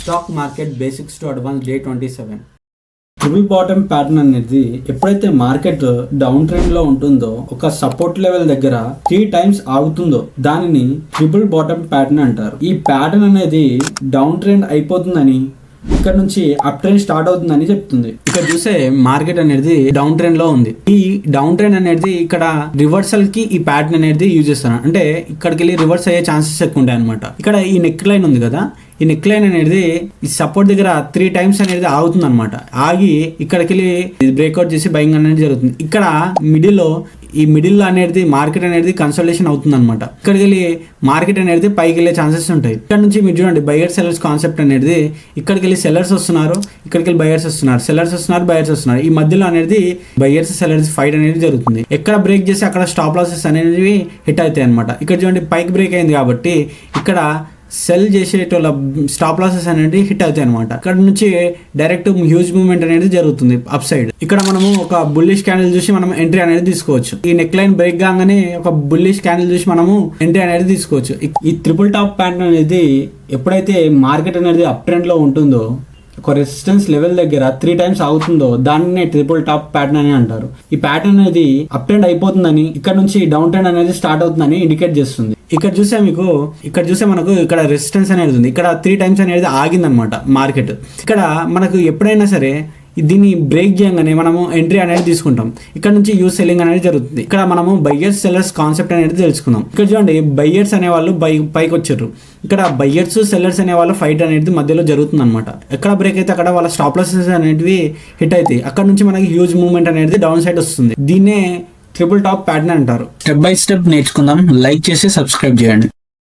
Stock market basics to advance day 27. Triple bottom pattern అనేది ఎప్పుడైతే market down trend లో ఉంటుందో ఒక సపోర్ట్ లెవెల్ దగ్గర 3 టైమ్స్ ఆగుతుందో దానిని ట్రిపుల్ బాటమ్ ప్యాటర్న్ అంటారు. ఈ ప్యాటర్న్ అనేది డౌన్ ట్రెండ్ అయిపోతుందని ఇక్కడ నుంచి అప్ ట్రెండ్ స్టార్ట్ అవుతుందని చెప్తుంది. ఇక్కడ చూసే మార్కెట్ అనేది డౌన్ ట్రెండ్ లో ఉంది. ఈ డౌన్ ట్రెండ్ అనేది ఇక్కడ రివర్సల్ కి ఈ ప్యాటర్న్ అనేది యూజ్ చేస్తాను. అంటే ఇక్కడికి వెళ్ళి రివర్స్ అయ్యే ఛాన్సెస్ ఎక్కువ ఉంటాయి అనమాట. ఇక్కడ ఈ నెక్ లైన్ ఉంది కదా, ఈ నెక్ లైన్ అనేది ఈ సపోర్ట్ దగ్గర 3 టైమ్స్ అనేది ఆగుతుంది అనమాట. ఆగి ఇక్కడికి వెళ్ళి బ్రేక్అవుట్ చేసి బయింగ్ అనేది జరుగుతుంది. ఇక్కడ మిడిల్ అనేది మార్కెట్ అనేది కన్సల్టేషన్ అవుతుంది అనమాట. ఇక్కడికి వెళ్ళి మార్కెట్ అనేది పైకి వెళ్ళే ఛాన్సెస్ ఉంటాయి. ఇక్కడ నుంచి మీరు చూడండి బయర్ సెల్లర్స్ కాన్సెప్ట్ అనేది ఇక్కడికి వెళ్ళి సెల్లర్స్ వస్తున్నారు, ఇక్కడికి వెళ్ళి బయర్స్ వస్తున్నారు, సెల్లర్స్ వస్తున్నారు, బయర్స్ వస్తున్నారు. ఈ మధ్యలో అనేది బయర్స్ సెల్లర్స్ ఫైట్ అనేది జరుగుతుంది. ఎక్కడ బ్రేక్ చేసి అక్కడ స్టాప్ లాసెస్ అనేవి హిట్ అవుతాయి అనమాట. ఇక్కడ చూడండి పైకి బ్రేక్ అయింది కాబట్టి ఇక్కడ సెల్ చేసేటోళ్ళ స్టాప్ లాసెస్ అనేది హిట్ అవుతాయి అనమాట. ఇక్కడ నుంచి డైరెక్ట్ హ్యూజ్ మూవ్మెంట్ అనేది జరుగుతుంది అప్ సైడ్. ఇక్కడ మనము ఒక బుల్లిష్ క్యాండిల్ చూసి మనం ఎంట్రీ అనేది తీసుకోవచ్చు. ఈ నెక్ లైన్ బ్రేక్ కాగానే ఒక బుల్లిష్ క్యాండిల్ చూసి మనము ఎంట్రీ అనేది తీసుకోవచ్చు. ఈ ట్రిపుల్ టాప్ ప్యాటర్న్ అనేది ఎప్పుడైతే మార్కెట్ అనేది అప్ ట్రెండ్ లో ఉంటుందో ఒక రెసిస్టెన్స్ లెవెల్ దగ్గర 3 టైమ్స్ ఆగుతుందో దాన్నే ట్రిపుల్ టాప్ ప్యాటర్న్ అని అంటారు. ఈ ప్యాటర్న్ అనేది అప్ ట్రెండ్ అయిపోతుందని ఇక్కడ నుంచి డౌన్ ట్రెండ్ అనేది స్టార్ట్ అవుతుందని ఇండికేట్ చేస్తుంది. ఇక్కడ చూసే మనకు ఇక్కడ రెసిస్టెన్స్ అనేది ఉంది. ఇక్కడ 3 టైమ్స్ అనేది ఆగిందనమాట మార్కెట్. ఇక్కడ మనకు ఎప్పుడైనా సరే దీన్ని బ్రేక్ చేయగానే మనము ఎంట్రీ అనేది తీసుకుంటాం. ఇక్కడ నుంచి యూజ్ సెల్లింగ్ అనేది జరుగుతుంది. ఇక్కడ మనము బయ్యర్స్ సెల్లర్స్ కాన్సెప్ట్ అనేది తెలుసుకుందాం. ఇక్కడ చూడండి బయ్యర్స్ అనేవాళ్ళు పైకి వచ్చారు. ఇక్కడ బయ్యర్స్ సెల్లర్స్ అనేవాళ్ళు ఫైట్ అనేది మధ్యలో జరుగుతుంది అనమాట. ఎక్కడ బ్రేక్ అయితే అక్కడ వాళ్ళ స్టాప్ లాసెస్ అనేవి హిట్ అవుతాయి. అక్కడ నుంచి మనకి హ్యూజ్ మూవ్మెంట్ అనేది డౌన్ సైడ్ వస్తుంది. దీన్నే ట్రిపుల్ టాప్ ప్యాటర్న్ అంటారు. స్టెప్ బై స్టెప్ నేర్చుకుందాం. లైక్ చేసి సబ్స్క్రైబ్ చేయండి.